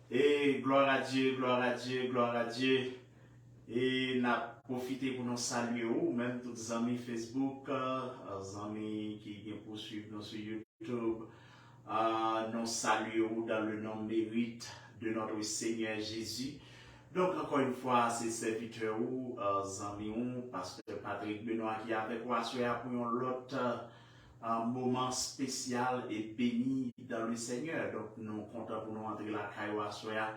Et gloire à Dieu, gloire à Dieu, gloire à Dieu. Et n'a profité pour nous saluer, ou même tous les amis Facebook, les amis qui viennent poursuivre nous sur YouTube. Nous saluons dans le nom mérite de notre Seigneur Jésus. Donc, encore une fois, c'est serviteur ou amis ou pasteur Patrick Benoît qui est avec moi pour l'autre moment spécial et béni dans le Seigneur. Donc, nous comptons pour nous entrer la caille soya.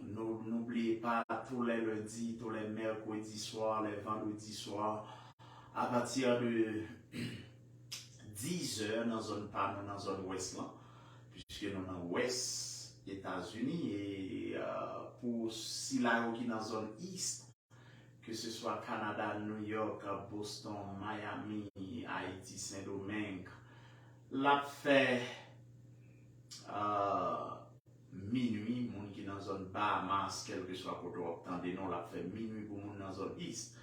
N'oubliez pas tous les lundis, tous les mercredis soirs, les vendredis soirs, à partir de 10h dans zone pas dans zone ouest là, puisque nous dans ouest États-Unis et pour si là qui dans zone est, que ce soit Canada, New York, Boston, Miami, Haïti, Saint-Domingue, l'a fait minuit, moun qui dans zone Bahamas, quel que soit côté obtendez non, la fait minuit pour moun dans zone East.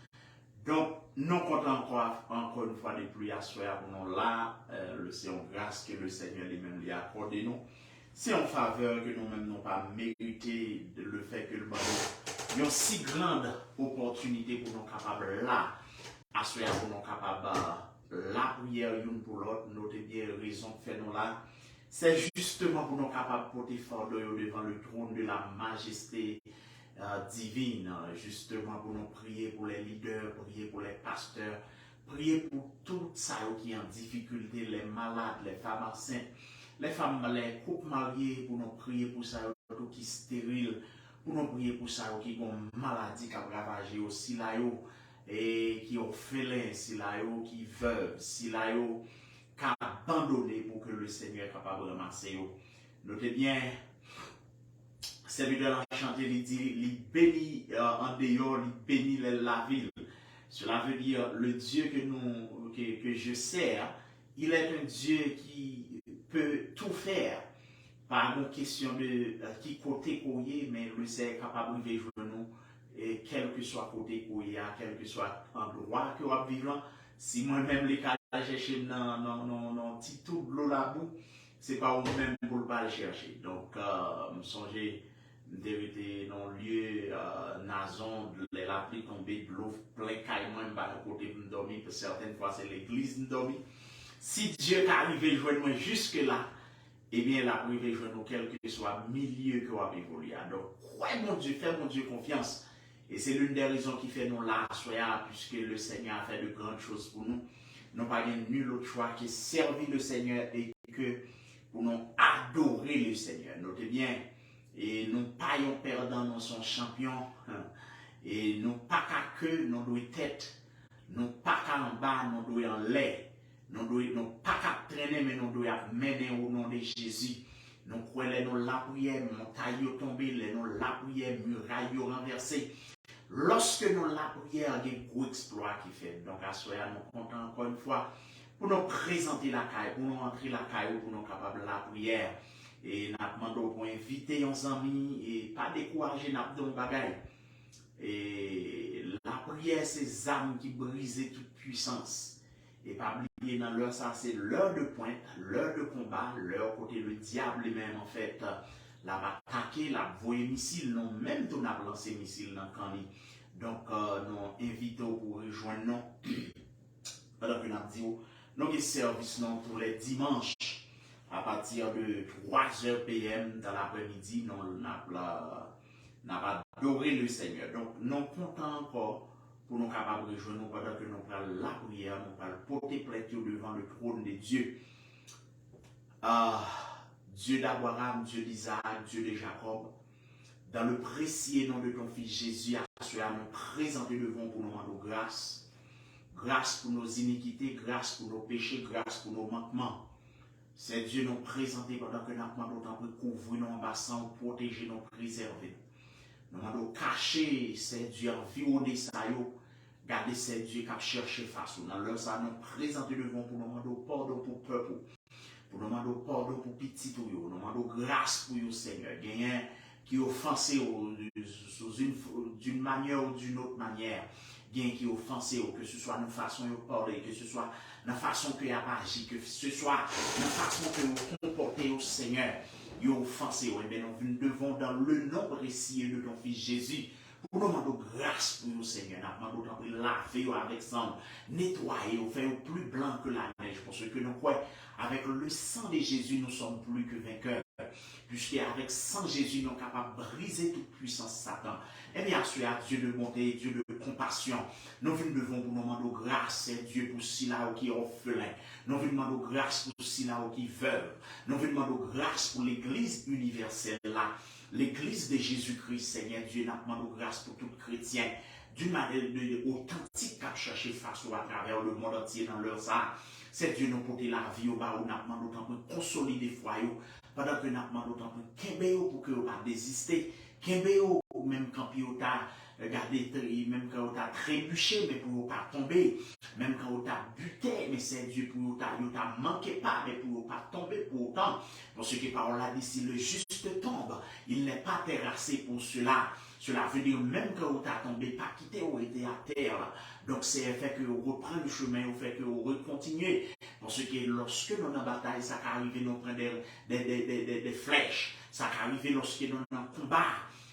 Donc, nous comptons encore une fois de pluies à soir pour nous là, c'est une grâce que le Seigneur lui-même lui a accordé nous. C'est une faveur que nous-mêmes n'avons pas mérité de le fait que le monde y a une si grande opportunité pour nous capables là, à soir pour nous capables la prière l'une pour l'autre, notre bien raison de faire nous là. C'est justement pour nous capables de porter fort devant le trône de la majesté divine, justement pour nous prier pour les leaders, prier pour les pasteurs, prier pour tout ça qui est en difficulté, les malades, les femmes enceintes, les femmes, les couples mariés, pour nous prier pour ça qui sont stériles, pour nous prier pour ça qui ont maladie qui a ravagé aussi là et qui ont félin, si là qui veuve, si là qui a abandonné pour que le Seigneur soit capable de ramasser. Notez bien. Serviteur a chanté, il dit, il bénit en dehors, il bénit la ville. Cela veut dire, le Dieu que je sers, il est un Dieu qui peut tout faire. Pas une question de qui côté couillé, mais le Seigneur est capable de vivre nous, et quel que soit côté couillé, quel que soit endroit que vous vivez. Si moi-même, les cas, j'ai cherché dans petit tout de l'eau là-bout, c'est pas vous-même pour le pas le chercher. Donc, me songez. Vérité dans le lieu Nazon, les lapis tombés de l'eau plein caillement par côté de dormir, parce que certaines fois c'est l'église de dormir. Si Dieu est arrivé à joindre jusque là, eh bien la arrivé à joindre quel que soit le milieu que vous avez évolué. Donc, croyez mon Dieu, faites mon Dieu confiance. Et c'est l'une des raisons qui fait nous là, puisque le Seigneur a fait de grandes choses pour nous. Nous n'avons pas nul autre choix que servir le Seigneur et que pour nous adorer le Seigneur. Notez bien. Et nous paillons perdant, nous sommes champions. Et nous pas qu'à queue, nous devons tête. Nous pas qu'à en bas, nous devons en l'air. Nous pas qu'à traîner, mais nous devons mener au nom de Jésus. Nous croyons la prière, montagne tombée, nous la prière, muraille renversée. Lorsque nous la prière, il y a un gros exploit qui fait. Donc à ce moment nous comptons encore une fois pour nous présenter la caille, pour nous entrer la caille, pour nous capables de la prière. Et nous demandons pour inviter nos amis et pas décourager nos bagailles. Et la prière, c'est les âmes qui brisent toute puissance. Et pas oublier dans l'heure, ça c'est l'heure de pointe, l'heure de combat, l'heure côté le diable lui-même en fait. La attaquer, la voyer missile, non, même tout n'a lancé missile dans le camp. Donc nous invitons pour rejoindre nous. Pendant que nous avons dit, nous service tous les dimanches. À partir de 3h PM dans l'après-midi, nous avons adoré le Seigneur. Donc, nous comptons encore pour nous capables de rejoindre pendant que nous parlons la prière, nous parlons porter plainte devant le trône de Dieu. Dieu d'Abraham, Dieu d'Isaac, Dieu de Jacob, dans le précieux nom de ton Fils Jésus, à ceux à nous présenter devant pour nous demander grâce. Grâce pour nos iniquités, grâce pour nos péchés, grâce pour nos manquements. C'est Dieu nous présenter pendant que nous demandons de couvrir nos ambassades, protéger, nous préserver. Nous demandons cacher, c'est Dieu environner ça, garder c'est Dieu qui a cherché face. Dans leur ça, nous présenter devant pour nous demander pardon pour peuple, pour nous demander pardon pour petit tout, nous demandons grâce pour le Seigneur. Gagnant qui offensé d'une manière ou d'une autre manière. Bien qui offensé, que ce soit une façon de parler, que ce soit une façon que vous agissez, que ce soit une façon que vous comportez au Seigneur, vous offensé. Et bien nous devons dans le nom précieux de ton Fils Jésus, pour nous demander grâce pour le Seigneur, nous demandons de laver avec sang, nettoyer, faire plus blanc que la neige, parce que nous croyons, avec le sang de Jésus, nous sommes plus que vainqueurs. Puisqu'avec sang Jésus, nous sommes capables de briser toute puissance Satan. Et bien, à Dieu de bonté, Dieu de compassion. Nous devons pour nous demander grâce, c'est Dieu pour ceux-là qui est orphelin. Nous demandons grâce pour ceux-là qui veuve. Nous demandons grâce pour l'Église universelle là. L'Église de Jésus-Christ, Seigneur Dieu, nous demandons grâce pour tout chrétien. D'une manière authentique qu'à chercher face à travers le monde entier dans leur ça. C'est Dieu nous porter la vie au bas où nous demandons autant pour consolider foyer. Pendant que nous demandons autant pour Kembeo pour que vous pas désister. Kembeo ou même quand regardez, même quand on t'a trébuché, mais pour pas tomber, même quand on t'a buté, mais c'est Dieu pour t'a manqué pas, mais pour pas tomber pour autant. Parce que parole a dit, si le juste tombe, il n'est pas terrassé pour cela. Cela veut dire même quand on t'a tombé, pas quitté ou été à terre. Donc c'est le fait que vous reprenez le chemin, au fait que vous continuez. Parce que lorsque nous dans la bataille, ça arrive, nous prenons des flèches. Ça arrive lorsque nous dans le combat.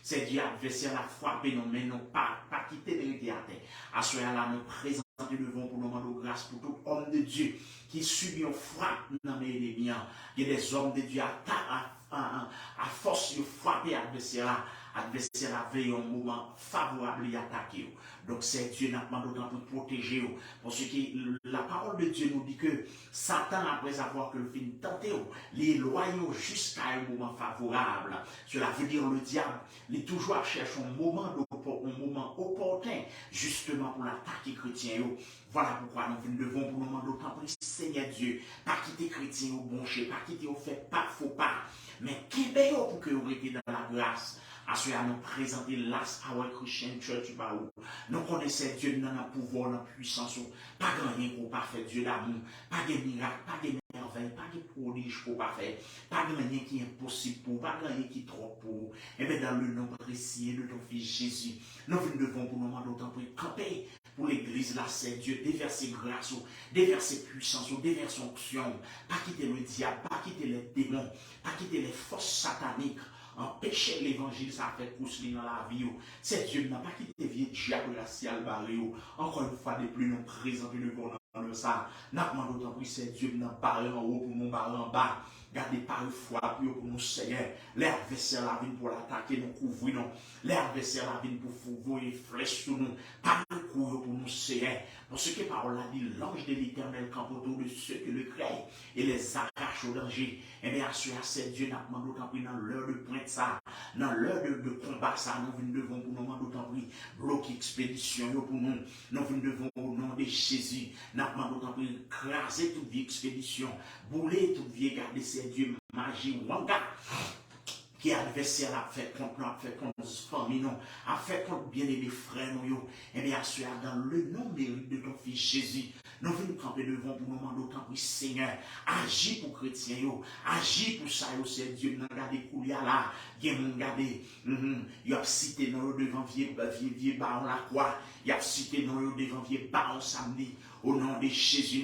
C'est Dieu adversaire la frappé, nous, mais nous pas quitter de l'être à terre. À ce moment-là, nous présentons devant pour nous demander grâce pour tout homme de Dieu qui subit une frappe dans les ennemis. Il y a des hommes de Dieu à force de frapper l'adversaire. L'adversaire avait un moment favorable à attaquer. Donc c'est Dieu n'a pas d'autant pour protéger. Parce que la parole de Dieu nous dit que Satan, après avoir que le film tenté, les loyaux jusqu'à un moment favorable. Cela veut dire le diable, il toujours cherche un moment opportun, justement pour l'attaquer chrétien. Voilà pourquoi nous devons pour nous d'autant plus Seigneur Dieu, pas quitter chrétien au bon chez, pas quitter au fait pas, faux pas, mais qui est pour que vous restez dans la grâce. À ce moment, nous présenter Last Hour Christian Church. Nous connaissons Dieu dans le pouvoir, dans la puissance. Pas grand rien pour pas faire Dieu d'amour. Pas de miracle, pas de merveille, pas de prodige pour pas faire. Pas de rien qui est impossible pour, pas de rien qui est trop pour. Et bien dans le nom précieux de ton fils Jésus, nous devons pour nous demander autant pour camper. Pour l'église, là, c'est Dieu, déverser grâce, déverser puissance, déverser onction. Pas quitter le diable, pas quitter les démons, pas quitter les forces sataniques. Empêcher l'évangile, ça fait pousser dans la vie. C'est Dieu n'a pas quitté vieux diable racial barré. Encore une fois, de plus, nous présentons devant ça. N'a pas d'autant plus, c'est Dieu n'a pas en haut pour nous barrer en bas. Gardez par une foi pour nous, Seigneur. L'adversaire la vie pour l'attaquer, nous couvrir. L'adversaire la vie pour fourvoyer flèche sur nous. Pas de courir pour nous, Seigneur. Parce que parole a dit, l'ange de l'éternel campe autour de ceux qui le craignent et les arrache au danger. Et bien, c'est Dieu n'a pas d'autant plus dans l'heure de pointe ça, dans l'heure de combat ça, nous devons pour nous d'autant plus bloquer expédition pour nous. Nous devons au nom de Jésus, n'a pas d'autant plus écraser toute vie expédition, bouler toute vie, garder c'est Dieu, magie, wanga. Qui adversaire a fait contre nous, a fait contre nos familles, a fait contre bien-aimés frères, nous, et bien, dans le nom mérite de ton fils Jésus, nous venons camper devant pour nous demander autant pour Seigneur, agis pour chrétiens, agis pour ça, c'est Dieu, nous regardez coulia là, nous regardez, il a cité nous devant vieux baron la croix, il a cité nous devant vieux baron samedi, au nom de Jésus,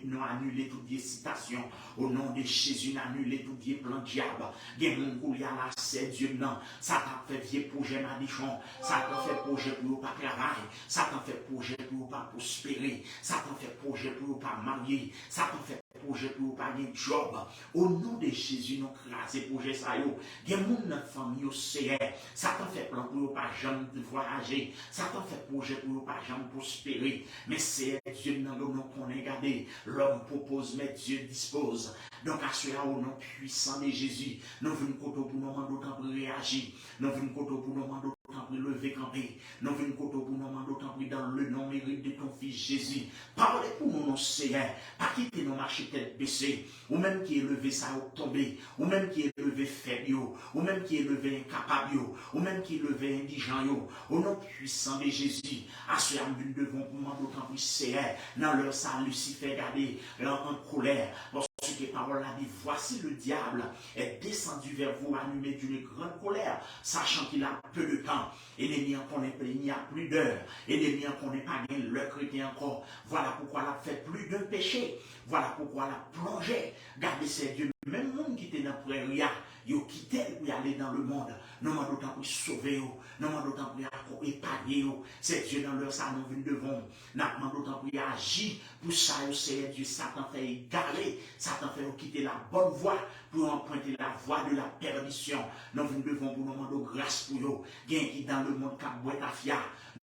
nous annuler toute vieille citation. Au nom de Jésus, nous annuler tout vieux plan diable. Gen mon koulia là, c'est Dieu non. Ça t'a fait vieux projet madichon. Ça t'a fait projet pour pas travailler. Ça t'a fait projet pour pas prospérer. Ça t'a fait projet pour pas marier. Ça t'a fait projet pour pas gagner job. Au nom de Jésus, nous crasé projet ça yo. Gen mon notre famille au CR. Ça t'a fait plan pour pas jamais voyager. Ça t'a fait projet pour pas jamais prospérer. Mais c'est Dieu non nous connaît garder. L'homme propose, mais Dieu dispose. Donc, à cela, au nom puissant de Jésus, nous venons pour nous demander autant pour réagir. Nous venons pour nous demander autant pour lever camper. Nous venons pour nous demander autant pour dans le nom mérite de ton fils Jésus. Parlez pour nous, non Seigneur. Pas quitter nos marchés tête baissée. Ou même qui est levé ça au tombé. Ou même qui est levé faible. Ou même qui est levé incapable. Ou même qui est levé indigent. Au nom puissant de Jésus. À cela, nous devons pour nous demander autant pour Seigneur. Dans leur salut, Lucifer, regardez, en colère. Parce que parole a dit, voici le diable est descendu vers vous animé d'une grande colère, sachant qu'il a peu de temps. Et l'ennemi en connaît pas, il n'y a plus d'heure. Et l'ennemi en connaît pas, il le chrétien encore. Voilà pourquoi il a fait plus d'un péché. Voilà pourquoi il a plongé. Gardez ces dieux. Même monde qui était dans la prairie, il a quitté pour aller dans le monde. Non, mais d'autant plus sauver, non, mais d'autant plus épargner. C'est Dieu dans leur ça, nous venons devant. Non, mais d'autant plus agir pour ça, c'est Dieu. Satan fait égarer, Satan fait quitter la bonne voie pour emprunter la voie de la perdition. Nous venons devant pour nous demander grâce pour eux. Gain qui dans le monde qui a boîte à fiar.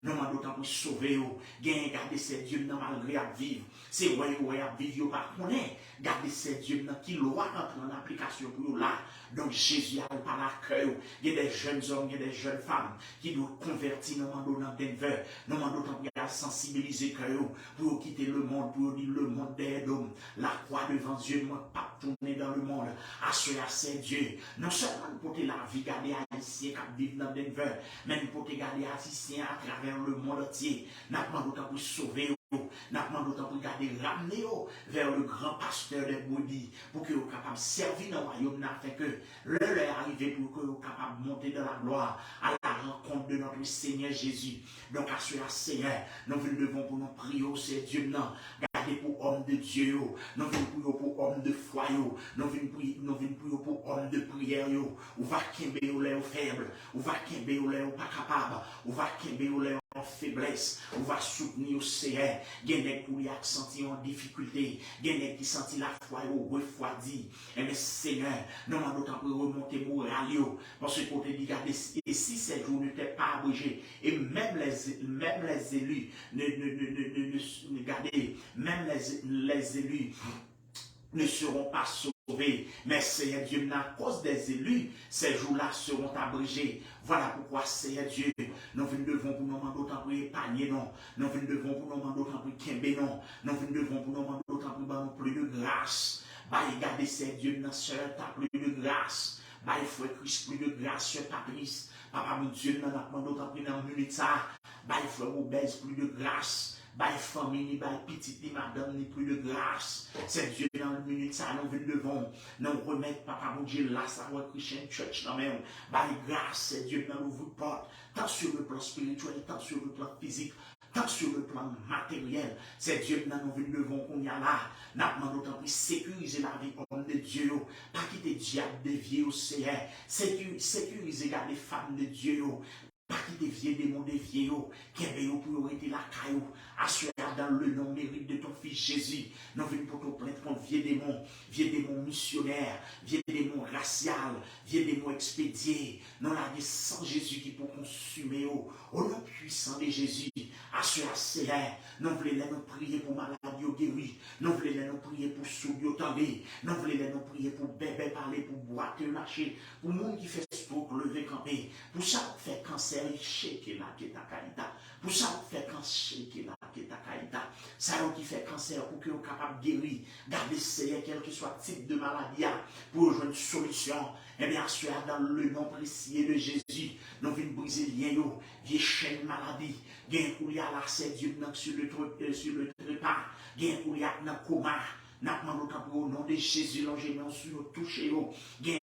Non, mais d'autant plus sauver eux. Gain garder ces dieux malgré à vivre. C'est ouais à vivre, par contre. Gardez ces dieux qui loi entrer en application pour là. Donc Jésus a par la cœur. Il y a des jeunes hommes, il y a des jeunes femmes qui doivent convertir dans Denver. Nous demandons à sensibiliser cœur pour quitter le monde, pour dire le monde des hommes. La croix devant Dieu, moi pas tourner dans le monde. À cela c'est Dieu. Non seulement pour la vie, garder haïtiens qui vivent dans Denver, même pour te garder haïtiens à travers le monde entier. Nous demandons pour sauver. Nous demandons pour garder ramener vers le grand pasteur des brebis pour que vous soyez capable de servir dans le royaume afin que l'heure est arrivée pour que vous soyez capable de monter dans la gloire à la rencontre de notre Seigneur Jésus. Donc à ce Seigneur, nous devons pour nous prier au Seigneur Dieu, garder pour homme de Dieu, nous venons prier pour homme de foi, nous venons prier pour homme de prière, ou va kembe ou les faibles, ou va kembe ou les pas capable, ou va kembe ou les en faiblesse, on va soutenir au Seigneur. Il y a des gens qui senti en difficulté, il y a des qui senti la foi refroidi. Et mais Seigneur, nous demandons d'autant pour remonter moral, parce que pour te dire, et si ces jours n'étaient pas abrégés, et même les élus, regardez, même les élus ne seront pas sauvés. Mais Seigneur Dieu, à cause des élus, ces jours-là seront abrégés. Voilà pourquoi, Seigneur Dieu, nous devons pour nous demander d'autant pour épargner, non. Nous devons pour nous demander d'autant pour kembe, non. Nous devons pour nous demander d'autant pour nous plus de grâce. Bah, regardez, Seigneur Dieu, notre soeur, t'as plus de grâce. Bah, il faut Christ, plus de grâce, Sœur Patrice. Papa, mon Dieu, nous demandons d'autant pour nous minute ça. Bah, il faut Robès, plus de grâce. By famille, by petite, ni madame, ni plus de grâce. C'est Dieu dans le minute, ça, nous devons nous remettre, papa, mon Dieu, là, ça va Christian Church, non, même. By grâce, c'est Dieu dans l'ouvre porte, tant sur le plan spirituel, tant sur le plan physique, tant sur le plan matériel. C'est Dieu dans nous devons qu'on y a là. Nous demandons d'autant plus sécuriser la vie homme de Dieu, pas quitter diable dévié au Seigneur, sécuriser les femmes de Dieu. Pas qui dévier des mondes déviés, qui est pour arrêter la caillou, assurer dans le nom mérite de ton fils Jésus. Nous venons pour te plaindre contre vieux démons missionnaires, vieux démons raciaux, vieux démons expédiés. Nous l'avons sans Jésus qui pour consumer au nom puissant de Jésus. Assurer Seigneur, nous voulons nous prier pour maladie guéri, nous voulons nous prier pour sourds tendus, nous voulons nous prier pour bébé parler, pour boiter marcher, pour monde qui fait stroke lever camper, pour ça fait cancer. Pour ça, on fait cancer qui est à ça qui fait cancer pour que vous capable de guérir, garder Seigneur, quel que soit le type de maladie, pour jouer une solution. Et bien, dans le nom précieux de Jésus, nous venons briser les liens, les chaînes maladie, gain pour y aller c'est Dieu sur le trépas, gain pour y aller dans le coma. Nous demandons au nom de Jésus, l'engagement sur nous toucher.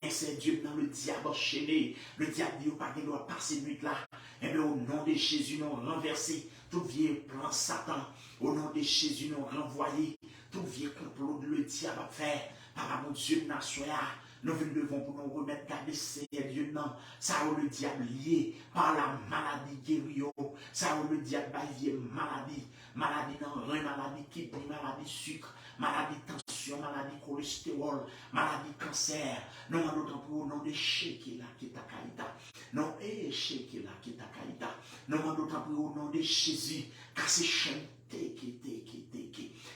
C'est Dieu dans le diable enchaîné. Le diable dit pas qu'il doit passer nuit là. Et bien au nom de Jésus, nous renverser tout vieux plan Satan. Au nom de Jésus, nous renvoyer tout vieux complot de le diable à faire. Papa mon Dieu, nous devons pour nous remettre garder Seigneur Dieu non. Ça où le diable lié par la maladie guérie. Ça où le diable lié maladie dans rein, maladie kidney, maladie sucre, maladie tension, maladie cholestérol, maladie cancer. Non, nous pour au nom de Shekila qui est à Kaïta. Non, Shekila qui est à Kaïta. Non, nous pour au nom de Jésus. Casse chaîne,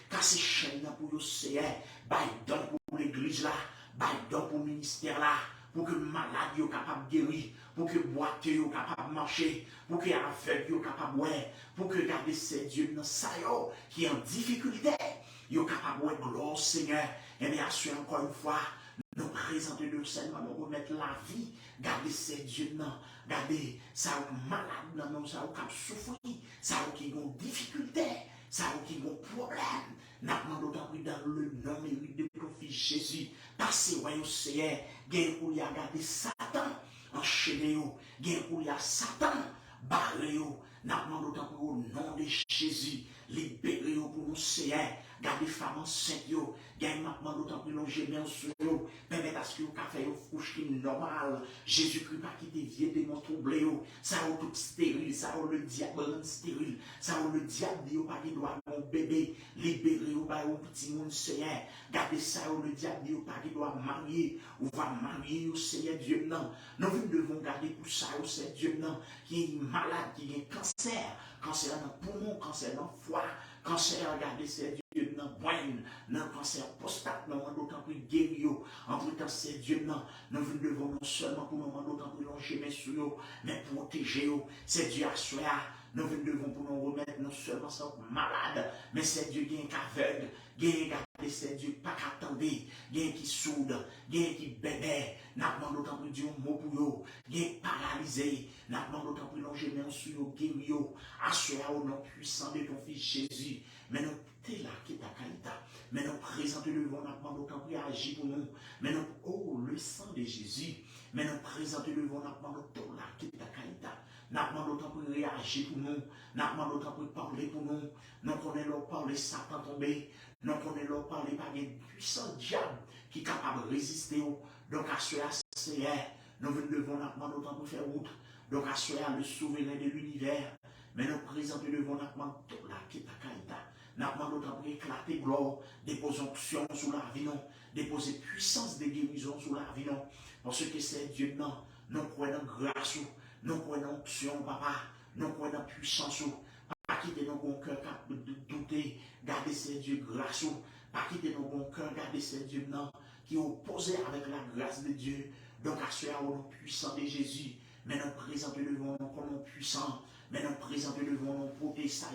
casse chaîne pour le Seigneur. Baïdon pour l'église là. Baïdon pour le ministère là. Pour que malade soit capable de guérir, pour que boiteux soit capable de marcher, pour que aveugle soit capable de voir, pour que garder ces dieux dans ça qui est en difficulté, soit capable de voir gloire Seigneur. Et bien, assure encore une fois, nous présenter de seulement nous remettre la vie, garder ces dieux non, garder ça malade non, ça qui souffre, ça qui ont difficulté, ça qui ont problème. Nous demandons dans le nom mérite de ton fils Jésus, passez au Seigneur, gain pour y garder Satan, enchaîné, gain pour y Satan, barré, nous demandons au nom de Jésus, libéré pour nous Seigneur, garder femmes enceintes, gain maintenant d'autant plus long gémir sur eux, permettre à ce que vous fait une couche qui est normale, Jésus-Christ pas quitter vieux démons troublés, ça a tout stérile, ça a le diable stérile, ça a le diable dit pas qu'il doit mon bébé, libéré ou pas au petit monde Seigneur, gardez ça le diable dit pas qu'il doit marier, ou va marier au Seigneur Dieu non, nous devons garder pour ça au Seigneur Dieu non, qui est malade, qui est cancer dans le poumon, cancer dans le foie, cancer, regardez Seigneur Dieu dans le poigne, dans le cancer prostate, nous demandons d'autant plus guérir, entre temps c'est Dieu non, nous devons non seulement pour nous demander d'autant plus longer sur eux, mais protéger eux, c'est Dieu à soi. Nous devons pour nous remettre non seulement ça malade, mais c'est Dieu qui est aveugle, qui est c'est Dieu, pas qu'attendre, gain qui soude, gain qui bébé, n'a pas d'autant plus Dieu, mot pour yo, gain paralysé, n'a pas d'autant plus longer, mais sur yo, guéri yo, assure au nom puissant de ton fils Jésus, mais nous, t'es là qui t'a qualité, mais nous présente devant, n'a pas d'autant plus agir pour nous, mais nous, oh, le sang de Jésus, mais nous présente devant, n'a pas d'autant là qui t'a qualité. N'a pas d'autant pour réagir pour nous, n'a pas d'autant pour parler pour nous, nous connaissons leur parler, Satan tombé, nous connaissons leur parler par des puissants diables qui sont capables de résister. Donc, à ce Seigneur, nous devons n'a pas d'autant pour faire route, donc à ce le souverain de l'univers, mais nous présentons devant n'a pas tout là qui est à Kaïta, n'a pas d'autant pour éclater gloire, déposer onction sur la vie, non, déposer puissance de guérison sur la vie, non, parce que c'est Dieu, non, nous croyons grâce. Nous croyons onction, papa. Nous croyons puissance. Pas quitter nos bons cœurs de douter. Garder ces dieux grâce. Pas quitter nos bons cœurs. Garder ces dieux qui ont opposé avec la grâce de Dieu. Donc, à ce nom puissant de Jésus. Mais nous présentons devant nous comme nous puissants. Mais nous présentons devant nous protéger ça.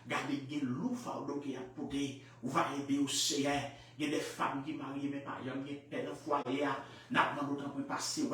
Gardez des loups fardeaux qui a porté. Ou va aider au Seigneur. Il y a des femmes qui marient, mais par exemple, il y a peine au foyer. N'a pas d'autant pour passer.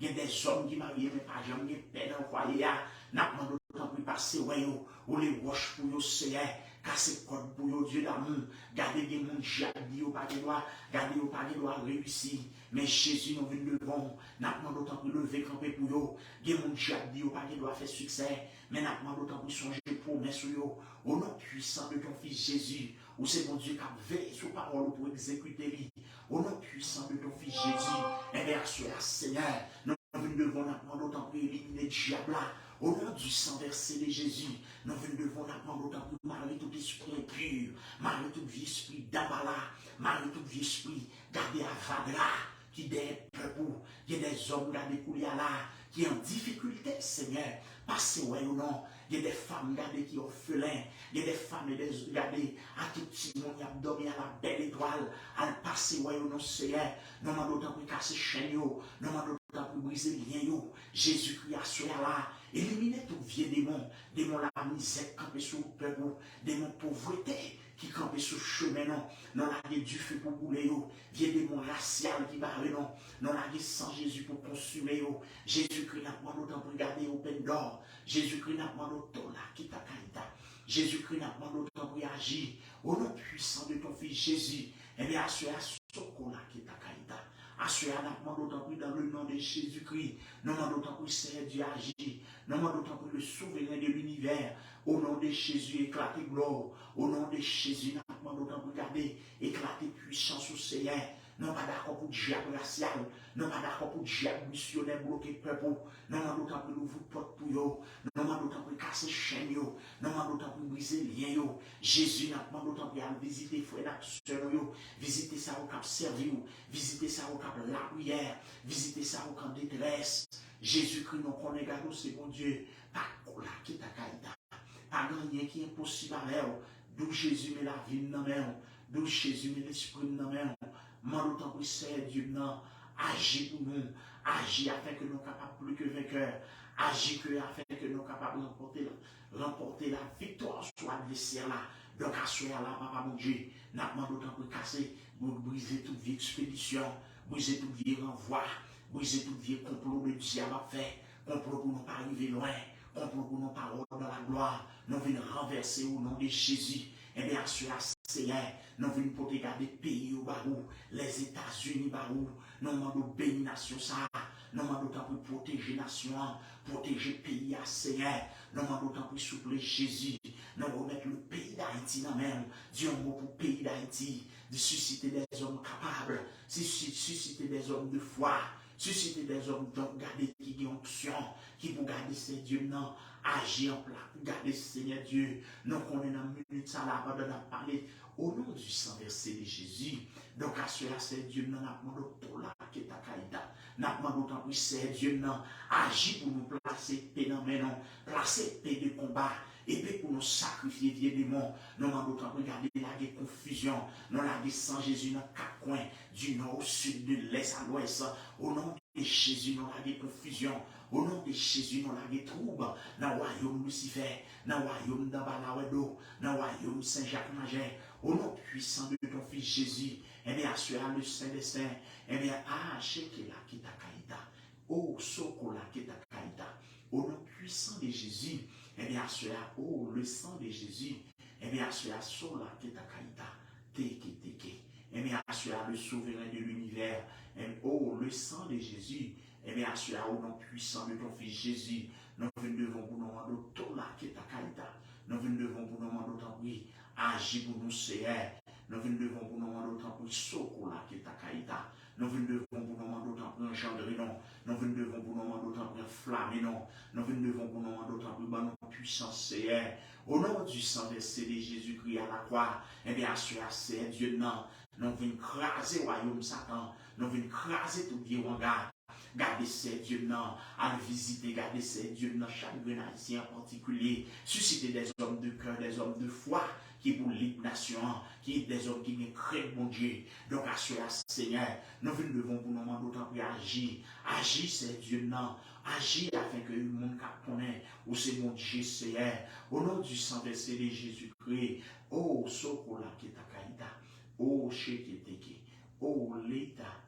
Il y a des hommes qui marient, mais par exemple, il y a peine au foyer. N'a pas d'autant pour passer. Ou les roches pour le Seigneur. Casser code pour le Dieu d'amour. Gardez des gens qui ont pas de droit. Gardez au pas de droit réussir. Mais Jésus nous vient devant. N'a pas d'autant pour lever camper pour eux. Des gens qui ont pas de droit faire succès. Mais n'a pas d'autant pour songer promesse sur eux. Au nom puissant de ton fils Jésus. Ou c'est mon Dieu qui a veillé sur parole pour exécuter lui. Au nom puissant de ton fils Jésus. Et bien, Seigneur, nous venons devant nous d'autant pour éliminer le diable. Au nom du sang versé de Jésus, nous venons devant nous d'autant pour marier tout esprit impur, marier tout vieux esprit d'abala, marier tout vieux esprit gardé à vague là, qui des peuples, qui des hommes gardés couler là, qui est en difficulté, Seigneur. Passez ouais ou non. Il y a des femmes gardées qui sont orphelins. Il y a des femmes gardées à tout petit monde qui a dormi à la belle étoile. À le passer ouais ou non, Seigneur. Nous demandons autant pour casser chaîne. Nous demandons autant pour briser les liens. Jésus-Christ a su là. Éliminer tout vieux démon. Démon la misère campé sur le peuple. Démon pauvreté qui campé sur le chemin. Non la du feu pour bouler. Vieux démon racial qui barre. Non la sans Jésus pour consumer. Jésus-Christ n'a pas autant pour garder au peine d'or. Jésus-Christ n'a pas autant là qui t'a caïta. Jésus-Christ n'a pas autant pour agir. Au nom puissant de ton fils Jésus. Eh bien, assure à ce là qui t'a caïta. Assure à n'a pas autant pour dans le nom de Jésus-Christ. Non, pas autant pour Seigneur Dieu agir. Non, pas autant pour le souverain de l'univers. Au nom de Jésus, éclater gloire. Au nom de Jésus, n'a pas autant pour garder, éclater puissance au Seigneur. Non pas d'accord pour diable racial, non pas d'accord pour diable missionnaire bloqué peuple, non pas d'autant pour l'ouvrir porte pour eux, non pas d'autant pour casser chaîne, non pas d'autant pour briser lien. Jésus n'a pas d'autant pour aller visiter frères et sœurs, visiter ça au cap servir, visiter ça au cap la prière, visiter ça au cap détresse. Jésus-Christ nous connaît, garde c'est bon Dieu, pas là qui t'a caïda, pas rien qui est impossible à faire, d'où Jésus met la vie dans la main, d'où Jésus met l'esprit dans la main. Mande autant pour Seigneur Dieu, agis pour nous, agis afin que nous soyons capables plus que vainqueurs, agis afin que nous soyons capables de remporter la victoire sur l'adversaire là. Donc, à ce là, papa mon Dieu, nous demandons autant pour casser, pour briser toute vie expédition, briser toute vie renvoi, briser toute vie complot de diable à faire, complot pour ne pas arriver loin, complot pour ne pas rentrer dans la gloire, nous venons renverser au nom de Jésus. Eh bien, sur la Seigneur, nous venons pour regarder pays au barou, les États-Unis barou, nous demandons bénir nation ça, nous demandons autant pour protéger nation, protéger pays à Seigneur, nous demandons autant pour soupler Jésus, nous remettre le pays d'Haïti dans même, Dieu un mot pour le pays d'Haïti, de susciter des hommes capables, susciter des hommes de foi, susciter des hommes donc garder qui ont onction, qui pour garder ces dieux non, agir en place, garder Seigneur Dieu, nous connaissons dans une minute ça là, avant de parler au nom du sang versé de Jésus. Donc à cela c'est Dieu non a demandé tout là qui est à Kaïda, n'a demandé autant pour c'est Dieu non, agir pour nous placer paix dans mes noms, placer paix de combat. Et puis pour nous sacrifier vieux démons, nous demandons autant pour garder la confusion, nous la sans Jésus dans quatre coins, du nord au sud, de l'est à l'ouest, au nom de Jésus, nous la confusion. Au nom de Jésus, nous avons trouble dans le royaume Lucifer, dans le royaume d'Abalawedo, dans le royaume Saint-Jacques-Major. Au nom puissant de ton fils Jésus, et bien, assure le Saint des Saints, et bien, Shekela Kita Kaïta, oh, Sokola Kita Kaïta, au nom puissant de Jésus, et bien, assure, oh, le sang de Jésus, et bien, assure, Sola Kita Kaïta, Teke Teke, et bien, assure le souverain de l'univers, et oh, le sang de Jésus, et bien, assure, au nom puissant de ton fils Jésus, nous devons pour nous demander tout là qui est à Kaïta. Nous devons pour nous demander autant oui, agir pour nous Seigneur. Nous devons pour nous demander autant pour Soko là qui est à Kaïta. Nous devons pour nous demander autant pour engendrer non. Nous devons pour nous demander autant pour flammer non. Nous devons pour nous demander autant pour notre puissance Seigneur. Au nom du sang versé de Jésus-Christ à la croix, eh bien, assure c'est Dieu non. Nous venons craser le royaume Satan. Nous venons craser tout Dieu en garde. Gardez ces dieux non, à visiter, gardez ces dieux dans chaque haïtien en particulier. Susciter des hommes de cœur, des hommes de foi qui pour l'hymne nation, qui est des hommes qui craignent mon Dieu. Donc, assurez Seigneur, nous devons pour nous demander autant pour agir. Agir ces dieux non, agir afin que le monde connaisse où c'est mon Dieu Seigneur. Au nom du sang versé de Jésus-Christ, oh, Sokola Ketakaïda, oh, Sheketeke, oh, l'État.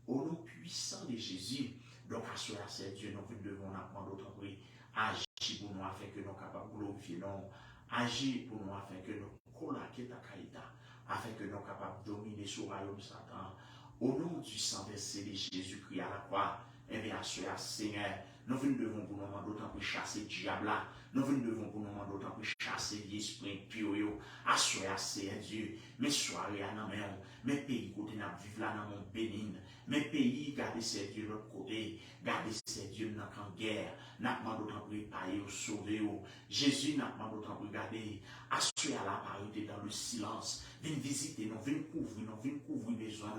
Au nom puissant de Jésus, donc assurer c'est Dieu, nous devons apprendre d'autres prix. Agir pour nous afin que nous soyons capables de glorifier nous. Agir pour nous afin que nous collaquer ta caïta, afin que nous soyons capables de dominer sur le royaume Satan. Au nom du sang versé de Jésus-Christ à la croix, eh bien, assurer Seigneur, nous devons pour nous demander d'autant pour chasser le diable. Nous devons pour nous demander d'autant pour chasser l'esprit pur. Assurer Seigneur Dieu, mes soirées à la main, mes pays côté n'a vivre là dans mon bénin. Mes pays, gardez ces dieux de l'autre côté, gardez ces dieux dans la guerre, n'a pas d'autant pour épargner ou sauver. Jésus n'a pas d'autant pour garder, assurer à la parité dans le silence, venez visiter, nous venez couvrir besoin,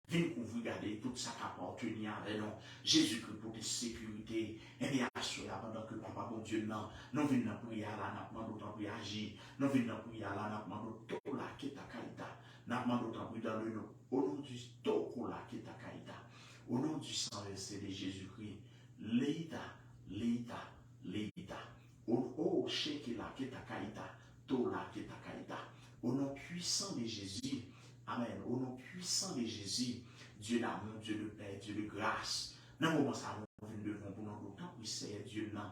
venez couvrir, garder tout ça qui appartient avec nous. Jésus-Christ pour tes sécurités, et bien assurer pendant que papa bon Dieu non, nous venons prier là, n'a pas d'autant pour agir, nous venons prier là, n'a pas d'autant là qui est à Kaïta, n'a pas d'autant pour dans le nom. Au nom du Tokola qui est à Kaïta, au nom du sang versé de Jésus-Christ, l'État, oh, Shekela qui est à Kaïta, Tola qui est à Kaïta, au nom puissant de Jésus, Amen, au nom puissant de Jésus, Dieu d'amour, Dieu de paix, Dieu de grâce, dans le moment ça, nous devons pour nous d'autant pour Seigneur Dieu, non,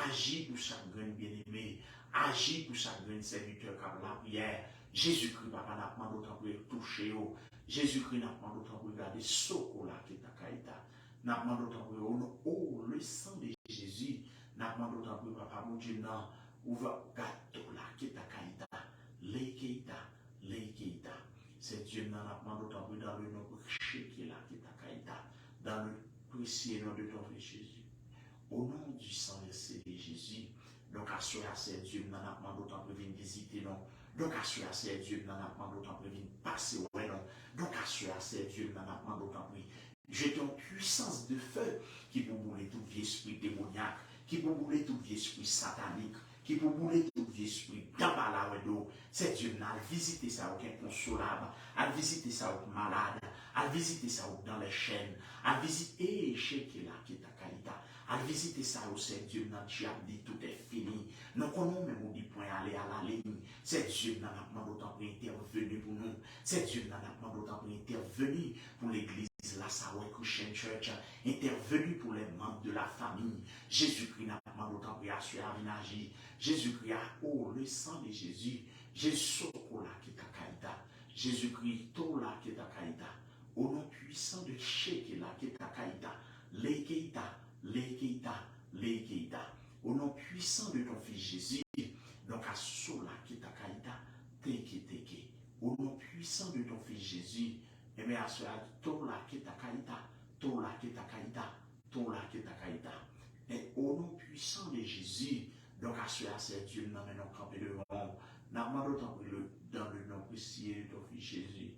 agir pour chaque grain bien-aimé, agir pour chaque grain serviteur qui a la prière, Jésus-Christ, papa, n'a pas d'autant pour toucher, Jésus-Christ n'a pas d'autant pour regarder Sokola qui est à Kaïta. N'a pas d'autant pour oh, le sang de Jésus. N'a pas d'autant pour papa mon Dieu, non. Ouvre Gatola qui est à Kaïta. Lekeita. C'est Dieu n'a pas d'autant pour dans le nom de Shekela qui est à Kaïta. Dans le précieux nom de ton fils Jésus. Au nom du sang versé de Jésus. Donc, assurez à ces dieux n'a pas d'autant pour venir visiter, non. Donc, assurez à ces dieux n'en a pas d'autant pour venir passer au non. Donc, assurez à ces dieux n'en a pas d'autant pour jeter en puissance de feu qui peut bouler tout vieux esprit démoniaque, qui peut bouler tout vieux esprit satanique, qui peut bouler tout vieux esprit dans la d'eau. Ces dieux n'a visité ça aucun consolable, à visiter ça aucun malade, à visiter ça dans les chaînes, à visiter Shekela qui est à Kaïta. À visiter ça au Dieu n'a diable dit tout est fini. Nous connaissons même au dit point aller à la ligne. C'est Dieu n'a pas d'autant pour intervenir pour nous. C'est Dieu n'a pas d'autant pour intervenir pour l'église, la Saoué Christian Church, intervenir pour les membres de la famille. Jésus-Christ n'a pas d'autant pour assurer à agir. Jésus-Christ a oh le sang de Jésus. Jésus là qui est à Kaïta. Jésus-Christ tout là qui est à Kaïta. Au nom puissant de Shekela qui est à Kaïta. Lekeita, au nom puissant de ton fils Jésus, donc à Sola qui est à Kaïta, Teke, au nom puissant de ton fils Jésus, et bien à cela, Tola qui est à Kaïta, et au nom puissant de Jésus, donc à cela, c'est Dieu, nous menons camper devant, n'a d'autant dans le nom précieux de ton fils Jésus,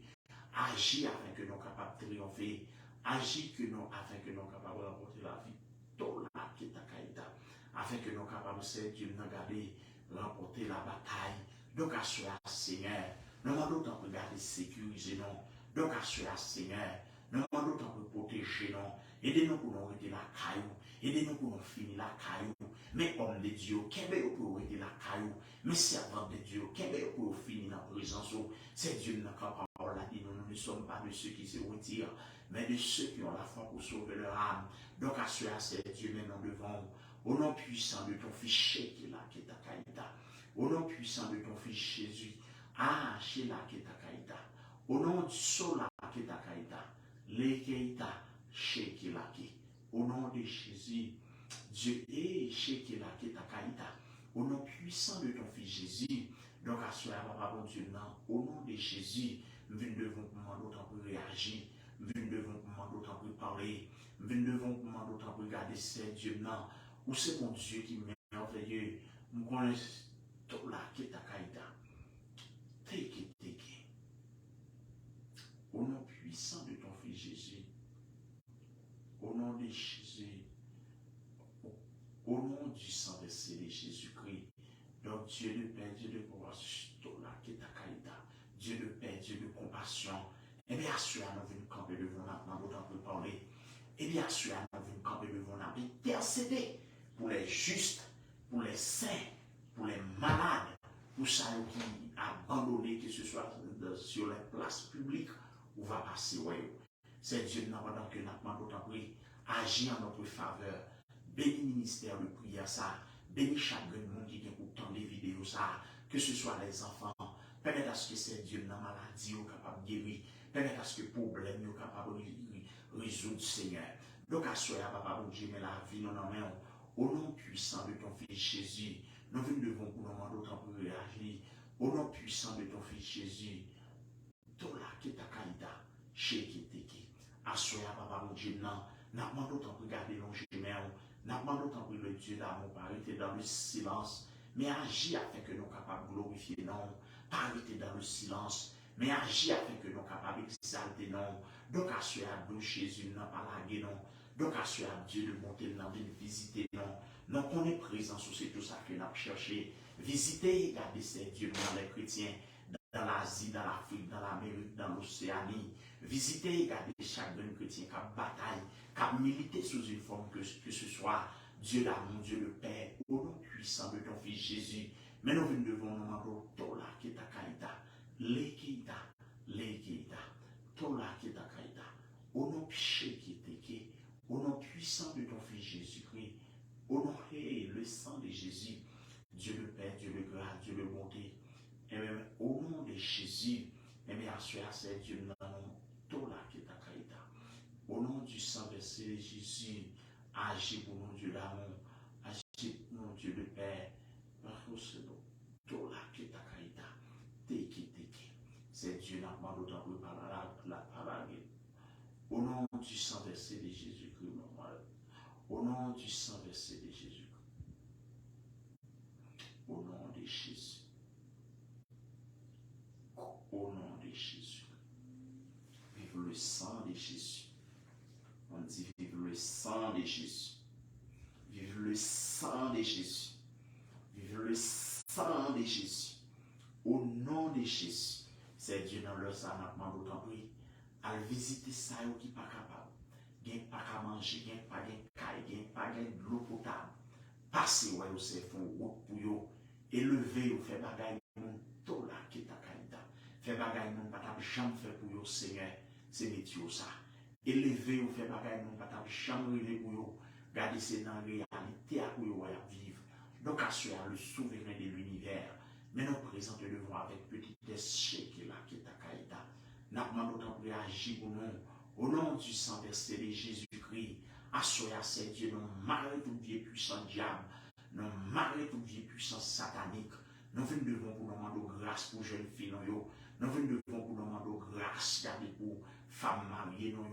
agis afin que nous soyons capables de triompher, agis afin que nous soyons capables de remporter la vie. Qui est à Kaïta, afin que nous capables de Dieu nous garder, remporter la bataille. Donc, assurer Seigneur, nous demandons autant pour garder, sécuriser nous. Donc, assurer Seigneur, nous demandons autant pour protéger nous. Aidez-nous pour nous arrêter la caillou. Aidez-nous pour nous finir la caillou. Mais homme de Dieu, qu'est-ce pour être la caillou? Mais servant de Dieu, qu'est-ce pour finir dans la présence? C'est Dieu qui n'a pas parole là, dit nous ne sommes pas de ceux qui se retirent, mais de ceux qui ont la foi pour sauver leur âme. Donc à ceux-là, c'est Dieu maintenant devant. Au nom puissant de ton fils qui est là, qui est ta caïta. Au nom puissant de ton fils Jésus. Ah, chez là, qui est ta caïta. Au nom du sola, qui est ta caïta. Les caïta, chez qui est là, qui. Au nom de Jésus, Dieu est chez qui est là, qui est ta caïta. Au nom puissant de ton fils Jésus. Donc à ceux-là, papa, bon Dieu, non. Au nom de Jésus, nous devons demander autant pour réagir. Nous devons demander autant pour parler. Nous devons demander autant pour regarder c'est Dieu, non. Ou c'est mon Dieu qui est merveilleux. Nous connaissons tout là qui est ta caïta. Take. Au nom puissant de ton fils Jésus. Au nom de Jésus. Au nom du sang versé de Jésus-Christ. Donc Dieu de paix, Dieu de compassion, tout là qui est ta caïta. Dieu de paix, Dieu de compassion. Et bien, assure nous venons camper devant nous, d'autant pour parler. Et bien, assure nous venons camper devant nous, intercéder pour les justes, pour les saints, pour les malades, pour ceux qui abandonnés, que ce soit sur les places publiques, où va passer. C'est Dieu pendant que nous demandons d'autant pour agir en notre faveur. Bénis le ministère de prière, ça. Bénis chaque monde qui vient pour tendre les vidéos, ça. Que ce soit les enfants. Permettez à ce que c'est Dieu dans la maladie capable de guérir. Permettez à ce que les problèmes sont capables de résoudre, Seigneur. Donc, à ce moment-là, papa, Dieu, mais la vie, non, non, au nom puissant de ton fils Jésus, nous devons pour nous demander autant pour réagir. Au nom puissant de ton fils Jésus, Tola Kita Kaïda, Shekiteki. À ce moment-là, papa, Dieu, non, nous demandons autant pour garder nos gemelles. Nous demandons autant pour le Dieu d'amour, pas arrêter dans le silence, mais agir afin que nous soyons capables de glorifier, non, pas arrêter dans le silence. Mais agir afin que nous soyons capables d'exalter, non. Donc, à ce moment-là, Jésus n'a pas lagué, non. Donc, à ce moment-là, Dieu de monter, non, de visiter, non. Donc, on est présent sur tout ça que nous avons cherché. Visiter, regarder ces dieux dans les chrétiens, dans l'Asie, dans l'Afrique, dans l'Amérique, dans l'Océanie. Visiter, regarder chaque chrétien qui a bataille, qui a milité sous une forme que ce soit Dieu d'amour, Dieu de paix, au nom puissant de ton fils Jésus. Mais nous devons nous demander, Tola qui est ta caïta. Lekita, Tola qui est ta caïta, au nom péché qui est au nom puissant de ton fils Jésus-Christ, au nom de le sang de Jésus, Dieu de paix, Dieu de grâce, Dieu de bonté, et même au nom de Jésus, et bien c'est Dieu non, Tola qui est ta caïta, au nom du sang versé de Jésus, agis pour nous Dieu d'amour, agis pour nous Dieu de paix, Tola qui est ta caïta, c'est Dieu n'a pas d'autant plus par la parole. Au nom du sang versé de Jésus-Christ, au nom du sang versé de Jésus-Christ, au nom de Jésus, au nom de Jésus, vive le sang de Jésus. On dit vive le sang de Jésus, vive le sang de Jésus, vive le sang de Jésus, au nom de Jésus. C'est Dieu dans leur sang, d'autant plus. À visiter ça qui n'est pas capable. Il n'y a pas qu'à manger, il n'y a pas de caille, il n'y a pas de l'eau potable. Passez, ouais, vous font route pour vous. Élevez, vous faites bagaille, tout là qui est à caïda. Faites bagaille, vous pas jamais fait pour vous, Seigneur. C'est métier ça. Élevez, vous faites bagaille, vous pas jamais relever pour vous. Gardez, c'est dans la réalité à vous vivre. Donc, assurez le souverain de l'univers. Mais nous présentons devant avec petit échec là qui est à caïda. Nous demandons d'autant pour réagir pour nous. Au nom du sang versé de Jésus-Christ, assoyez à ces dieux, nous marrons tout vieux puissant diable, nous marrons tout vieux puissant satanique. Nous venons devant pour nous demander grâce pour jeunes filles, nous venons devant pour nous demander grâce pour femmes mariées, nous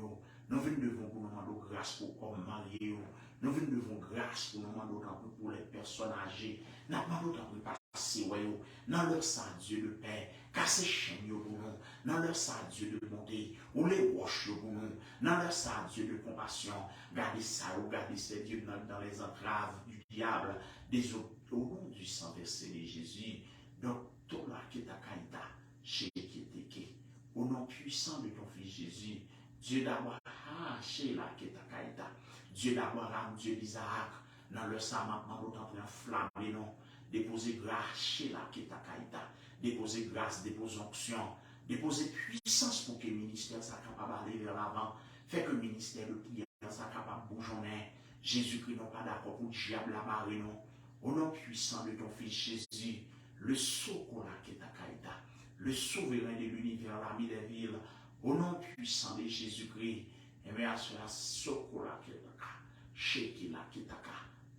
venons devant pour nous demander grâce pour hommes mariés, nous venons devant grâce pour nous demander pour les personnes âgées, nous demandons pour passer dans leur sang Dieu de paix, casser chaînes pour nous, dans leur sang Dieu de bonté, ou les roches pour nous, dans leur sang Dieu de compassion, gardez ça, ou gardez ces dieux dans les entraves du diable, des autres, au nom du sang versé de Jésus, donc tout là qui est à caïda, chez qui est au nom puissant de ton fils Jésus, Dieu d'Abraham, chez là qui est à caïda, Dieu d'Abraham, Dieu d'Isaac, Dans le sama, d'autant pour enflammer, non. Déposer grâce chez la Ketakaïta. Déposer grâce, déposer onction. Déposer puissance pour que le ministère soit capable d'aller vers l'avant. Fait que le ministère de prière soit capable de bougeonner. Jésus-Christ n'est pas d'accord pour le diable la barre, non. Au nom puissant de ton fils Jésus, le secours la Ketakaïta, le souverain de l'univers, l'ami des villes, au nom puissant de Jésus-Christ, et bien à cela, secours la Ketaka, Sheki la Ketaka,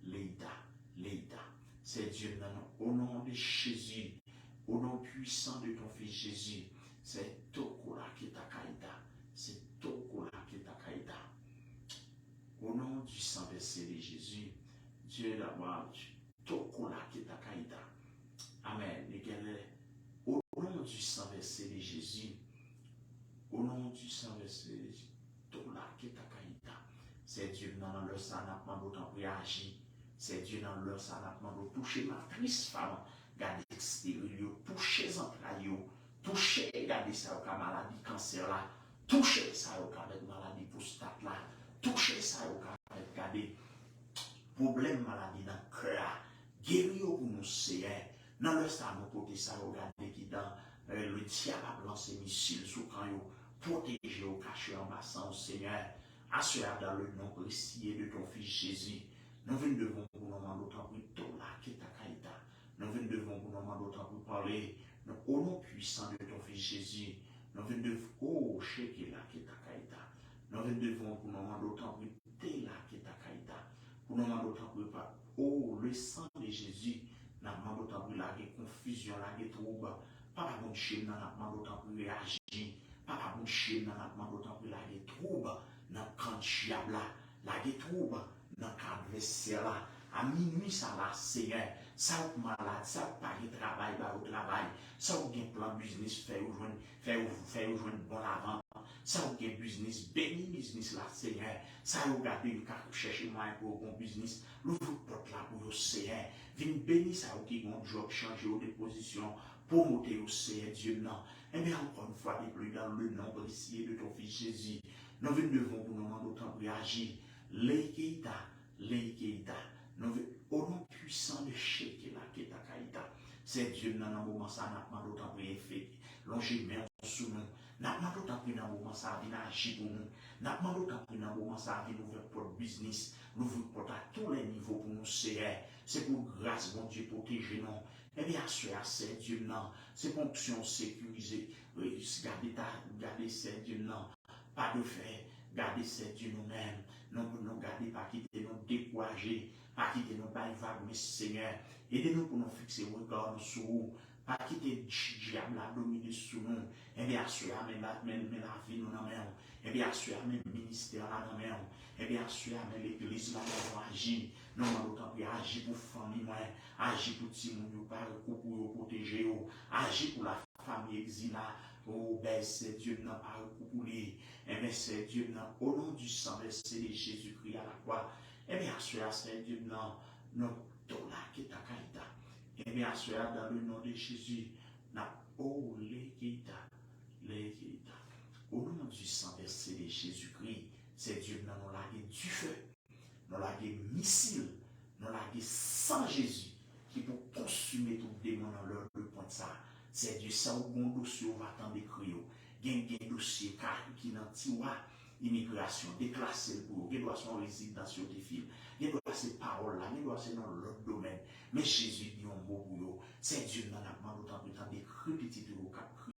Leïda, Leïda. C'est Dieu au nom de Jésus, au nom puissant de ton fils Jésus, c'est Tokura Ketakaïda, c'est Tokura Ketakaïda. Au nom du sang versé de Jésus, Dieu d'abord, Tokura Ketakaïda. Amen. Au nom du sang versé de Jésus, au nom du sang versé de Jésus, Tokura Ketakaïda. C'est Dieu dans leur sanapement d'autant pour agir. C'est Dieu dans leur sanapement de toucher matrice femme, garder extérieur, toucher les entrailles, toucher, garder ça au cas maladie, cancer là, toucher ça au cas avec maladie prostate là, toucher ça au cas avec garder problème maladie dans le cœur, guérir pour nous, c'est dans le sang, nous côté ça au garder qui dans le diable a lancé missile sous quand protéger au caché en bassin au Seigneur, assure dans le nom précieux de ton fils Jésus. Nous venons devant pour nous demander autant pour tout là qui est à Kaïta. Nous venons devant pour nous demander autant pour parler au nom puissant de ton fils Jésus. Nous venons devant, oh, chéki là qui est à Kaïta. Nous venons devant pour nous demander autant pour thé là qui est à Kaïta. Pour nous demander autant pour pas, oh, le sang de Jésus. Nous demandons autant pour la confusion, la trouble. Papa bon chien, nous demandons autant pour réagir. Papa bon chien, nous demandons autant pour la trouble. Dans le camp diable là, la trouble. Dans le cadre vaisselle là, à minuit, ça va, Seigneur. Ça ou malade, ça ou pas de travail, au travail. Ça ou bien plan business, faire ou joindre bon avant. Ça ou bien business, béni business là, Seigneur. Ça ou garder une carte, chercher moyen pour bon business. L'ouvre porte là pour le Seigneur. Viens bénir ça ou qui bon job, changer aux dépositions pour monter au Seigneur Dieu non. Et bien encore une fois, plus dans le nom précieux de ton fils Jésus. Nous venons devant pour nous demander autant de réagir. Leïkeïta, Leïkeïta, au nom puissant de Shekela Ketakaïta, c'est Dieu dans un moment ça n'a pas d'autant pour fait, longer main sous nous, n'a pas d'autant pour dans un moment ça vient agir pour nous, n'a pas d'autant pour dans un moment ça vient ouvrir pour business, nous voulons à tous les niveaux pour nous c'est pour grâce, bon Dieu, protéger nous. Eh bien, c'est Dieu non, c'est fonction sécurisée, garder c'est Dieu non, pas de fait, garder c'est Dieu nous-mêmes. Nous pouvons garder, pas quitter nous décourager, pas quitter nous pas mais Seigneur. Aidez-nous pour nous fixer le regard sur vous, pas quitter le diable à dominer sur nous. Et bien, assurer la vie nous dans main. Et bien, assurer le ministère là dans main. Et bien, assurer l'église là pour agir. Nous avons autant pour agir pour famille, agir pour petit monde, pour protéger, agir pour la famille exilée. Oh, ben c'est Dieu n'a pas recoupé. Eh bien, c'est Dieu n'a, au nom du sang versé de Jésus-Christ à la croix. Eh bien, c'est Dieu n'a, non, tola qui est à Kaïta. Eh bien, dans le nom de Jésus, n'a, oh, les Kaïta. Au nom du sang versé de Jésus-Christ, c'est Dieu n'a, nous l'a du feu, nous l'a missile, nous l'a sans Jésus, qui pour consumer tout démon dans leur point de ça. C'est Dieu ça ou bon dossier on va attendre des crios. Il y a un dossier qui n'a pas immigration, déclassé pour il doit son résidence sur des fils. Il doit ces paroles là, il doit c'est dans l'autre domaine. Mais Jésus dit un mot pour eux. C'est Dieu n'a pas demandé autant de temps de répéter de vos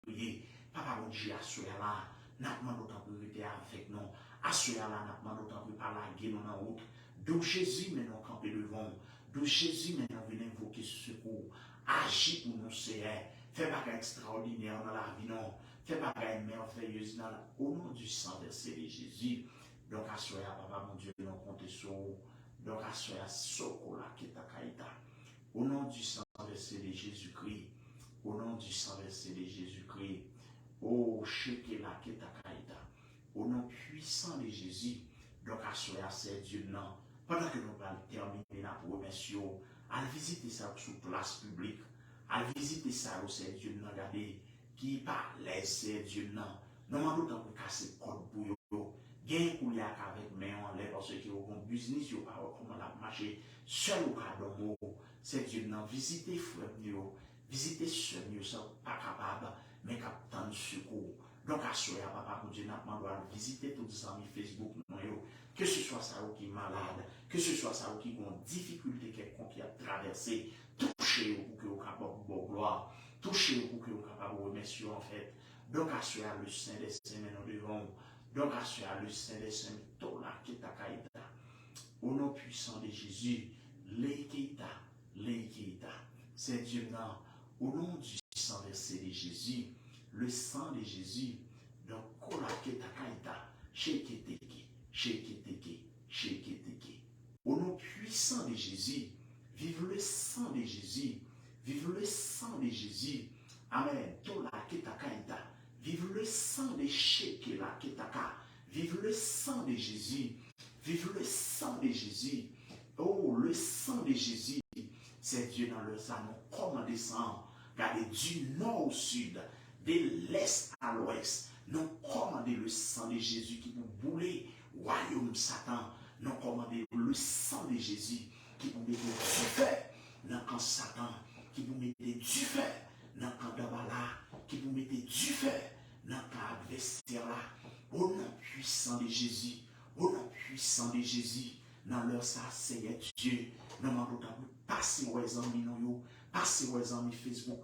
crier. Papa bon Dieu assure là, n'a demandé autant pour rester avec nous. Assure là, n'a demandé autant pour parler à nous en route. D'où Jésus maintenant camper devant. D'où Jésus maintenant vient invoquer ce secours. Agis pour nous, Seigneur. Fais pas extraordinaire dans la vie, non. Fais pas merveilleuse dans la... Au nom du sang versé de Jésus. Donc, assoya, papa, mon Dieu, nous comptons sur vous. Donc, assoya, sokola, ketakaïta. Au nom du sang versé de Jésus-Christ. Au nom du sang versé de Jésus-Christ. Oh, shekela, ketakaïta. Au nom puissant de Jésus. Donc, assoya, c'est Dieu, non. Pendant que nous allons terminer la promesse, allez visiter ça sur place publique. À visiter ça au c'est Dieu n'a regardé qui parle c'est Dieu n'a nous demandons tant pour casser code pour eux gain pour les avec mais en l'air parce que au business yo pas comment la marcher seul au cas d'homme c'est Dieu non visiter frère yo visiter sœur yo ça pas capable mais captant secours donc à soya papa pour Dieu n'a doit visiter tous les amis Facebook yo que ce soit ça qui est malade que ce soit ça qui ont difficulté quelconque qui a traversé toucher pour que vous capable de gloire toucher pour que vous capable de remercier en fait donc à soya le Saint des Saints nous devons donc, à le Saint des Saints, au nom puissant de Jésus, l'équita, c'est Dieu, au nom du sang versé de Jésus, le sang de Jésus, donc, au nom puissant de Jésus, vive le sang de Jésus, vive le sang de Jésus, amen, tola ketakaita. Vive le sang de Shekela Ketaka. Vive le sang de Jésus. Vive le sang de Jésus. Oh, le sang de Jésus. C'est Dieu dans le sang. Nous commandons sang. Regardez du nord au sud, de l'est à l'ouest. Nous commandons le sang de Jésus qui vous bouler royaume Satan. Nous commandons le sang de Jésus qui vous mettez du feu dans le camp Satan. Qui vous mettez du feu dans le camp d'Abala. Qui vous mettez du feu dans le adversaire là, au nom puissant de Jésus, au nom puissant de Jésus, dans leur ça, Seigneur Dieu, nous demandons passer aux amis, passer aux amis Facebook,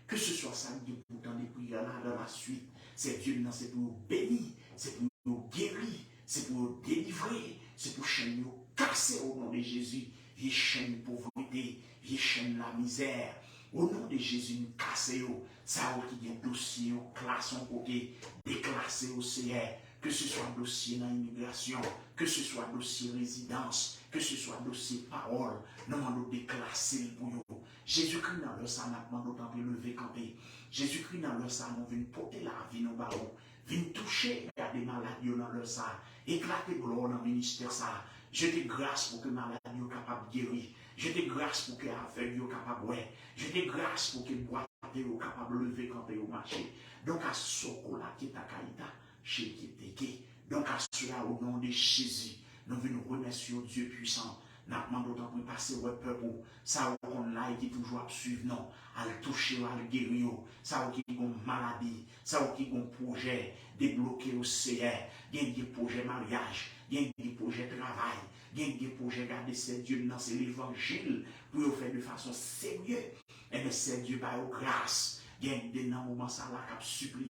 que ce soit ça qui pour dans les prières là, dans la suite, c'est Dieu, c'est pour nous bénir, c'est pour nous guérir, c'est pour nous délivrer, c'est pour chaîner nous casser au nom de Jésus, les chaînes de pauvreté, les chaînes de la misère. Au nom de Jésus, nous cassons ça qui est un dossier, classe en côté, déclassé au CR, que ce soit dossier dans l'immigration, que ce soit dossier résidence, que ce soit dossier parole, nous allons déclasser pour nous. Jésus-Christ dans le sang, nous allons lever camper. Jésus-Christ dans le sang, nous venons porter la vie dans le ballon, venons toucher des maladies dans le sang, éclater gloire dans le ministère ça. Je te grâce pour que maladie soit capable de guérir. Je te grâce pour que l'aveugle soit capable de voir. Je te grâce pour que le boiteux soit capable de lever quand il marché. Donc à ce là qui est à Kaïta, chez qui donc à cela au nom de Jésus, nous venons remercier Dieu puissant. Nous demandons d'autant pour passer au peuple. Ça on là qui toujours à suivre, non, à le toucher, à le guérir. Ça qui a une maladie, ça qui a un projet débloqué au CR, il y a des projets mariage. Il y a des projets de travail, il y a des projets garder c'est Dieu dans l'évangile pour faire de façon sérieuse. Et bien c'est Dieu par grâce. Il y a des moments ça là qui supplie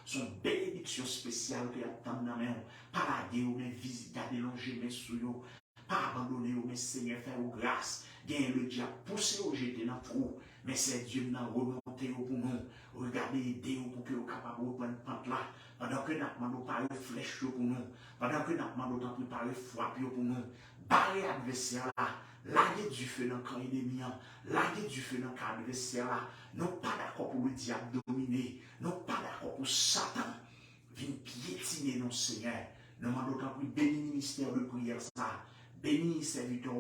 son bénédiction spéciale qui attend dans main. Pas la mais visite, garder longer mes sous pas abandonner mais Seigneur faire grâce. Il y a le diable poussé au jeter dans le trou. Mais c'est Dieu dans remonter pour nous. Regardez, aider pour que vous soyez capable de prendre pente là. Pendant que nous demandons par une flèche pour nous. Pendant que nous demandons par une frappe pour nous. Barrer l'adversaire là. Laguer du feu dans le camp ennemi. Laguer du feu dans le camp adversaire là. Nous pas d'accord pour le diable dominer. Nous pas d'accord pour Satan. Viens piétiner nos Seigneur. Nous demandons pour bénir le ministère de prière ça. Bénis serviteur,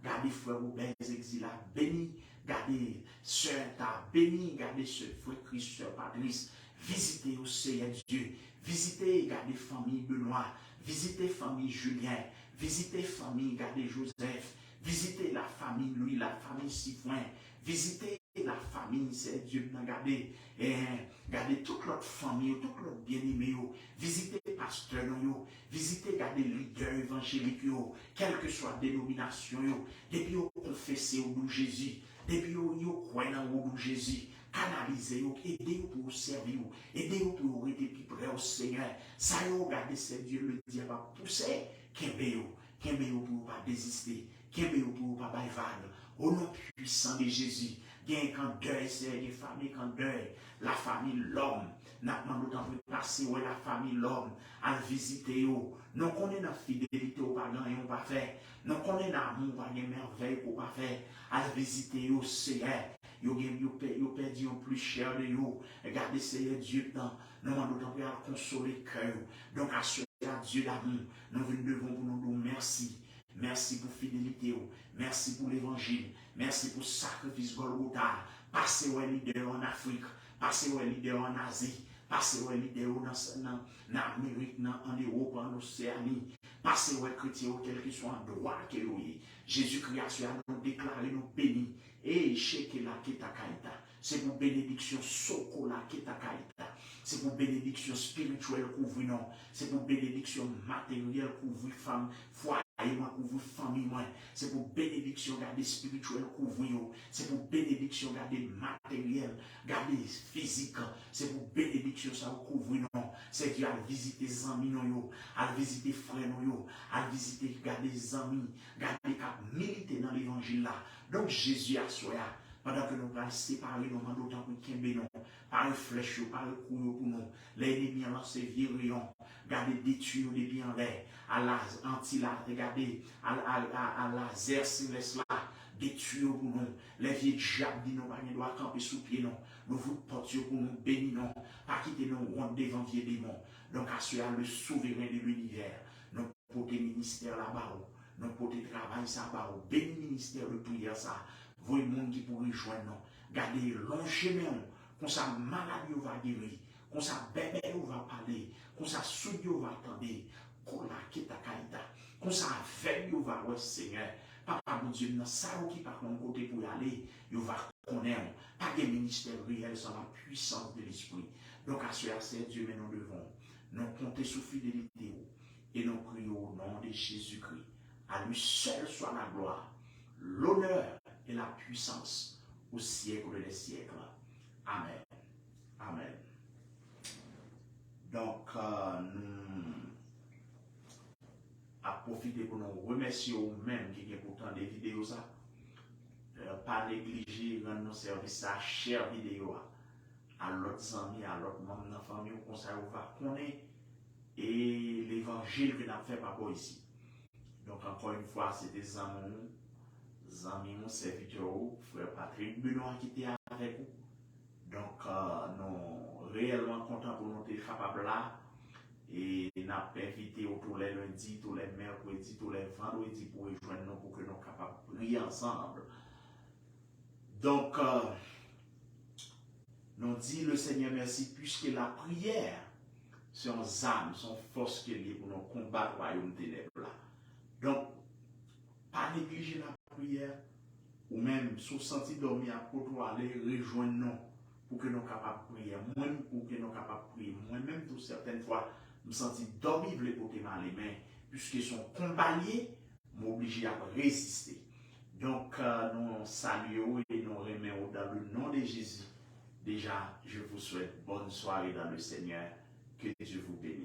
gardez frère Robert exilé, bénis, gardez sœur Ta, bénis, gardez ce frère Christ, sœur Patrice, visitez au Seigneur Dieu, visitez, gardez famille Benoît, visitez famille Julien, visitez famille, gardez Joseph, visitez la famille Louis, la famille Sifoin, visitez la famille, c'est Dieu, gardez toute notre famille, toute notre bien-aimé, visitez pasteur, visitez, gardez leader évangélique, quelle que soit la dénomination, depuis vous confessez au nom de Jésus, depuis vous croyez au nom de Jésus, canalisez-vous, aidez-vous pour vous servir, aidez-vous pour vous être plus près au Seigneur. Ça y est, regardez, c'est Dieu, le diable va pousser, qu'aimez-vous pour ne pas désister, qu'aimez-vous pour ne pas bailler. Au nom puissant de Jésus, il y a un deuil, c'est une famille qui deuil, la famille l'homme. Nous demandons d'autant plus passer où la famille l'homme, à visiter. Nous connaissons la fidélité au parents et au pas fait. Nous connaissons l'amour, les merveilles au pas fait. À visiter au Seigneur. Vous perdu plus cher de vous. Regardez Seigneur Dieu dedans. Nous demandons d'autant plus à consoler le cœur. Donc à ce Dieu d'amour, nous venons devant pour nous dire merci. Merci pour fidélité, merci pour l'évangile, merci pour le sacrifice Golgotha. Passez aux leaders en Afrique, passez aux leaders en Asie, Passez ouais leader dans l'Amérique, en Europe, en Océanie. Passez ouais chrétien, quel que soit endroit que vous êtes. Jésus-Christ a nous déclaré, nous béni. Et cheke la kita kaita. C'est pour bénédiction soko la kita kaita. C'est pour bénédiction spirituelle couvrir non. C'est pour bénédiction matérielle couvrir femme, foyer moi couvrir famille moi. C'est pour bénédiction garder spirituelle couvrir. C'est pour bénédiction garder matériel, garder physique. C'est pour bénédiction ça couvrir non. C'est qui a visiter les amis non, à visiter frères non, à visiter garder les amis, garder cap militer dans l'évangile là. Donc Jésus a soya pendant que nous allons séparer nos mains d'autant que nous non par une flèche, par un coup pour nous. Les ennemis lancent virillons, gardez détruire des biens en l'air, à la anti-la, regardez, à la zercilès là, détruire pour nous. Les vieux diables disent nous, nous doit camper sous pied non. Nous vous portions pour nous bénir non, pas quitter nous rendre devant vieux démons. Donc à cela le souverain de l'univers, nous porter ministère là-bas, nous porter travail ça là-bas, béni ministère de prière ça. Vous les gens qui pourraient joindre nous, gardez long chemin, comme ça maladie va guérir, comme ça bébé va parler, comme ça sourd va attendre, comme ça qui ta caïta, comme ça veille va voir Seigneur. Papa mon Dieu, dans ça qui par mon côté pour y aller, il va connaître, pas de ministère réel sans la puissance de l'esprit. Donc à ce c'est Dieu, mais nous devons nous compter sous fidélité et nous prions au nom de Jésus-Christ. À lui seul soit la gloire, l'honneur et la puissance au siècle des siècles. Amen. Amen. Donc, nous avons profité pour nous remercier aux-mêmes qui ont pourtant des vidéos. Ça. Pas négliger rendre nos services à chère vidéo à l'autre amis, à l'autre membre de la famille, qu'on va connaître et l'évangile que nous avons fait par rapport ici. Donc, encore une fois, c'est des amis, mon serviteur, frère Patrick Benoît qui était avec vous. Donc, nous réellement contents pour nous être capables là. Et nous avons invité tous les lundis, tous les mercredis, tous les vendredis pour rejoindre nous pour que nous soyons capables de prier ensemble. Donc, nous dit le Seigneur merci puisque la prière, son âme, son force qui est liée pour nous combattre le royaume ténèbres là. Donc, pas négliger la prière, ou même sous senti dormir à côté, aller rejoindre nous pour que nous soyons capables de prier. Moi-même, pour que nous soyons capables de prier. Moi-même, tout certaines fois, je me sens dormir les côtés dans les mains, puisque son combattant m'oblige à résister. Donc, nous saluons et nous remercions dans le nom de Jésus. Déjà, je vous souhaite bonne soirée dans le Seigneur. Que Dieu vous bénisse.